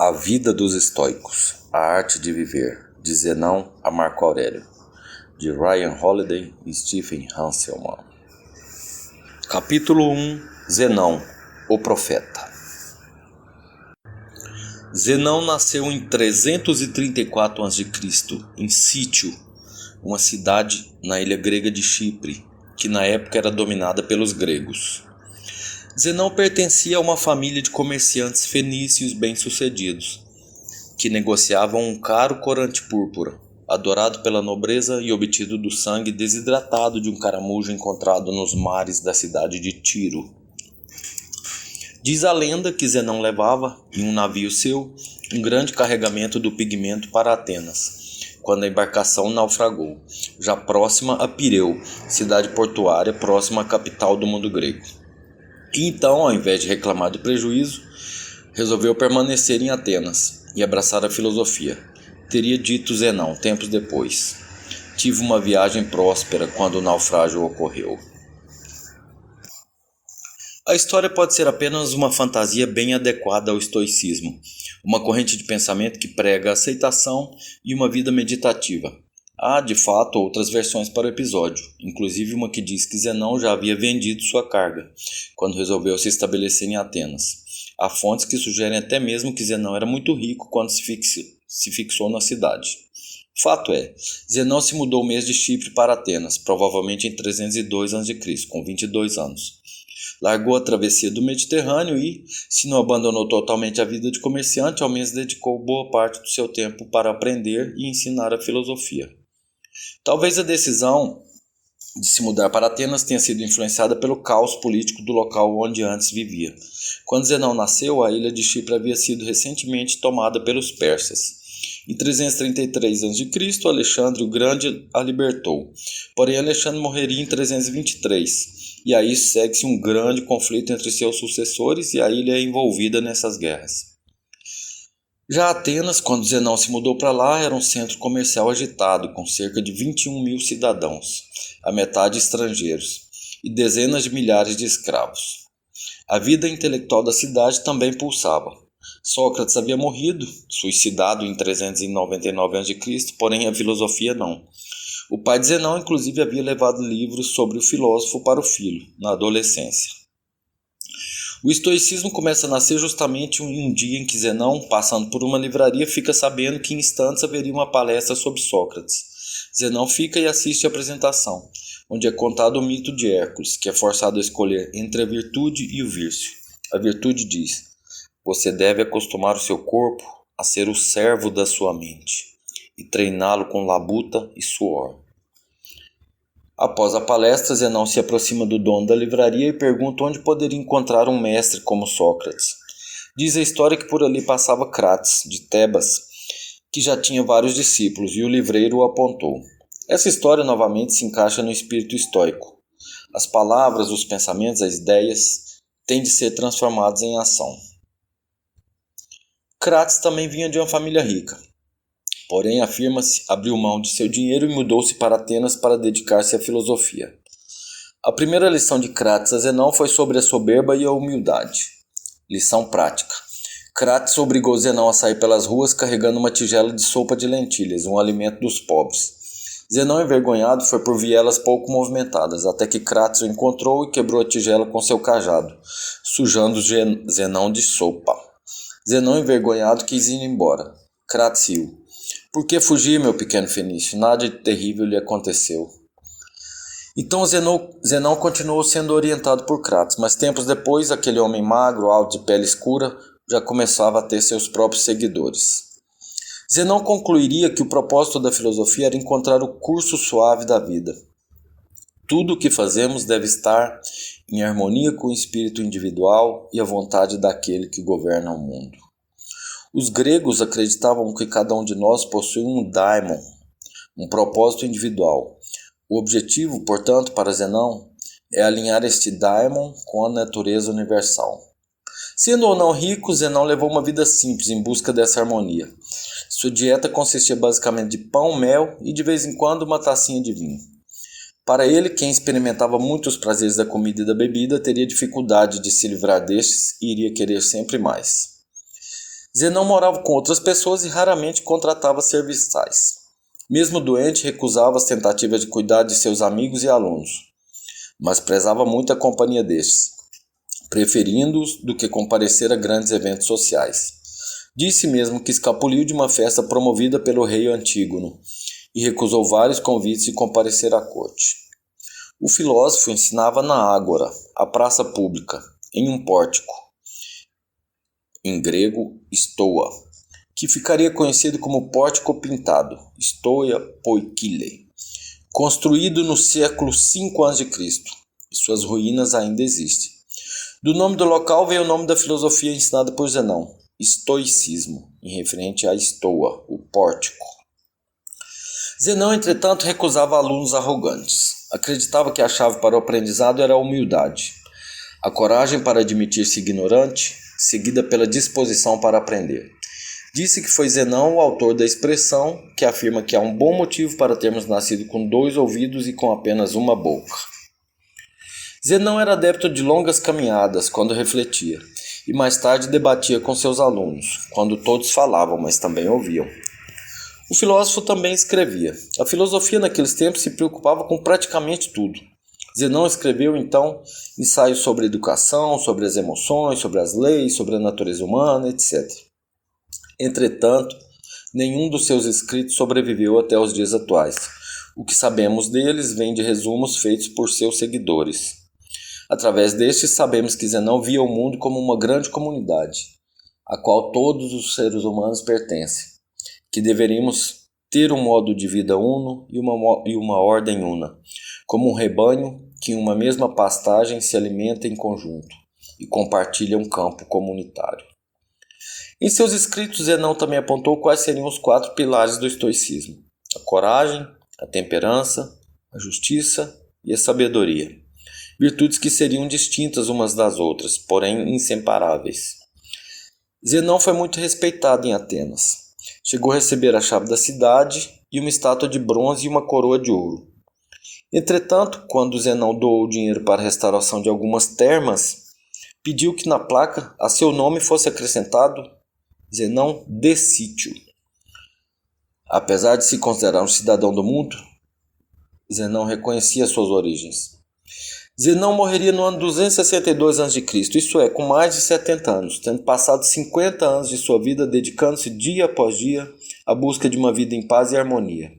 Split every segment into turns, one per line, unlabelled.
A Vida dos Estoicos, A Arte de Viver, de Zenão a Marco Aurélio, de Ryan Holiday e Stephen Hanselman. Capítulo 1. Zenão, o Profeta. Zenão nasceu em 334 a.C., em Sício, uma cidade na ilha grega de Chipre, que na época era dominada pelos gregos. Zenão pertencia a uma família de comerciantes fenícios bem-sucedidos, que negociavam um caro corante púrpura, adorado pela nobreza e obtido do sangue desidratado de um caramujo encontrado nos mares da cidade de Tiro. Diz a lenda que Zenão levava, em um navio seu, um grande carregamento do pigmento para Atenas, quando a embarcação naufragou, já próxima a Pireu, cidade portuária próxima à capital do mundo grego. E então, ao invés de reclamar do prejuízo, resolveu permanecer em Atenas e abraçar a filosofia. Teria dito Zenão tempos depois: tive uma viagem próspera quando o naufrágio ocorreu. A história pode ser apenas uma fantasia bem adequada ao estoicismo, uma corrente de pensamento que prega a aceitação e uma vida meditativa. Há, de fato, outras versões para o episódio, inclusive uma que diz que Zenão já havia vendido sua carga, quando resolveu se estabelecer em Atenas. Há fontes que sugerem até mesmo que Zenão era muito rico quando se fixou na cidade. Fato é, Zenão se mudou o mês de Chipre para Atenas, provavelmente em 302 a.C., com 22 anos. Largou a travessia do Mediterrâneo e, se não abandonou totalmente a vida de comerciante, ao menos dedicou boa parte do seu tempo para aprender e ensinar a filosofia. Talvez a decisão de se mudar para Atenas tenha sido influenciada pelo caos político do local onde antes vivia. Quando Zenão nasceu, a ilha de Chipre havia sido recentemente tomada pelos persas. Em 333 a.C., Alexandre o Grande a libertou. Porém, Alexandre morreria em 323, e aí segue-se um grande conflito entre seus sucessores e a ilha é envolvida nessas guerras. Já Atenas, quando Zenão se mudou para lá, era um centro comercial agitado, com cerca de 21 mil cidadãos, a metade estrangeiros, e dezenas de milhares de escravos. A vida intelectual da cidade também pulsava. Sócrates havia morrido, suicidado em 399 a.C., porém a filosofia não. O pai de Zenão, inclusive, havia levado livros sobre o filósofo para o filho, na adolescência. O estoicismo começa a nascer justamente em um dia em que Zenão, passando por uma livraria, fica sabendo que em instantes haveria uma palestra sobre Sócrates. Zenão fica e assiste a apresentação, onde é contado o mito de Hércules, que é forçado a escolher entre a virtude e o vício. A virtude diz: você deve acostumar o seu corpo a ser o servo da sua mente e treiná-lo com labuta e suor. Após a palestra, Zenão se aproxima do dono da livraria e pergunta onde poderia encontrar um mestre como Sócrates. Diz a história que por ali passava Crates, de Tebas, que já tinha vários discípulos, e o livreiro o apontou. Essa história novamente se encaixa no espírito estoico. As palavras, os pensamentos, as ideias têm de ser transformados em ação. Crates também vinha de uma família rica. Porém, afirma-se, abriu mão de seu dinheiro e mudou-se para Atenas para dedicar-se à filosofia. A primeira lição de Crates a Zenão foi sobre a soberba e a humildade. Lição prática. Crates obrigou Zenão a sair pelas ruas carregando uma tigela de sopa de lentilhas, um alimento dos pobres. Zenão, envergonhado, foi por vielas pouco movimentadas, até que Crates o encontrou e quebrou a tigela com seu cajado, sujando Zenão de sopa. Zenão, envergonhado, quis ir embora. Crates riu. Por que fugir, meu pequeno fenício? Nada de terrível lhe aconteceu. Então Zenão continuou sendo orientado por Crates, mas tempos depois, aquele homem magro, alto de pele escura, já começava a ter seus próprios seguidores. Zenão concluiria que o propósito da filosofia era encontrar o curso suave da vida. Tudo o que fazemos deve estar em harmonia com o espírito individual e a vontade daquele que governa o mundo. Os gregos acreditavam que cada um de nós possui um daimon, um propósito individual. O objetivo, portanto, para Zenão, é alinhar este daimon com a natureza universal. Sendo ou não rico, Zenão levou uma vida simples em busca dessa harmonia. Sua dieta consistia basicamente de pão, mel e, de vez em quando, uma tacinha de vinho. Para ele, quem experimentava muitos prazeres da comida e da bebida teria dificuldade de se livrar destes e iria querer sempre mais. Zenão morava com outras pessoas e raramente contratava serviçais. Mesmo doente, recusava as tentativas de cuidar de seus amigos e alunos, mas prezava muito a companhia destes, preferindo-os do que comparecer a grandes eventos sociais. Disse mesmo que escapuliu de uma festa promovida pelo rei Antígono e recusou vários convites de comparecer à corte. O filósofo ensinava na ágora, a praça pública, em um pórtico, em grego, stoa, que ficaria conhecido como pórtico pintado, stoia poikile, construído no século V a.C., e suas ruínas ainda existem. Do nome do local veio o nome da filosofia ensinada por Zenão, estoicismo, em referente a stoa, o pórtico. Zenão, entretanto, recusava alunos arrogantes. Acreditava que a chave para o aprendizado era a humildade, a coragem para admitir-se ignorante, seguida pela disposição para aprender. Disse que foi Zenão o autor da expressão que afirma que há um bom motivo para termos nascido com 2 ouvidos e com apenas uma boca. Zenão era adepto de longas caminhadas quando refletia, e mais tarde debatia com seus alunos, quando todos falavam, mas também ouviam. O filósofo também escrevia. A filosofia naqueles tempos se preocupava com praticamente tudo. Zenão escreveu, então, ensaios sobre educação, sobre as emoções, sobre as leis, sobre a natureza humana, etc. Entretanto, nenhum dos seus escritos sobreviveu até os dias atuais. O que sabemos deles vem de resumos feitos por seus seguidores. Através destes, sabemos que Zenão via o mundo como uma grande comunidade, a qual todos os seres humanos pertencem, que deveríamos ter um modo de vida uno e uma ordem una, como um rebanho que em uma mesma pastagem se alimenta em conjunto e compartilha um campo comunitário. Em seus escritos, Zenão também apontou quais seriam os 4 pilares do estoicismo: a coragem, a temperança, a justiça e a sabedoria, virtudes que seriam distintas umas das outras, porém inseparáveis. Zenão foi muito respeitado em Atenas. Chegou a receber a chave da cidade e uma estátua de bronze e uma coroa de ouro. Entretanto, quando Zenão doou dinheiro para a restauração de algumas termas, pediu que na placa a seu nome fosse acrescentado Zenão de Sítio. Apesar de se considerar um cidadão do mundo, Zenão reconhecia suas origens. Zenão morreria no ano 262 a.C., isto é, com mais de 70 anos, tendo passado 50 anos de sua vida dedicando-se dia após dia à busca de uma vida em paz e harmonia.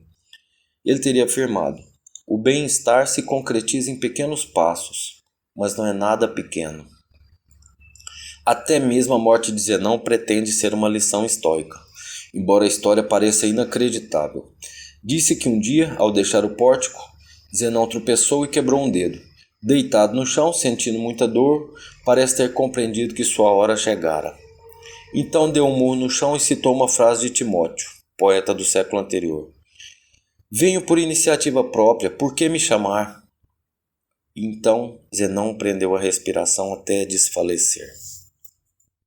Ele teria afirmado: o bem-estar se concretiza em pequenos passos, mas não é nada pequeno. Até mesmo a morte de Zenão pretende ser uma lição estoica, embora a história pareça inacreditável. Disse que um dia, ao deixar o pórtico, Zenão tropeçou e quebrou um dedo. Deitado no chão, sentindo muita dor, parece ter compreendido que sua hora chegara. Então deu um murro no chão e citou uma frase de Timóteo, poeta do século anterior: venho por iniciativa própria, por que me chamar? Então Zenão prendeu a respiração até desfalecer.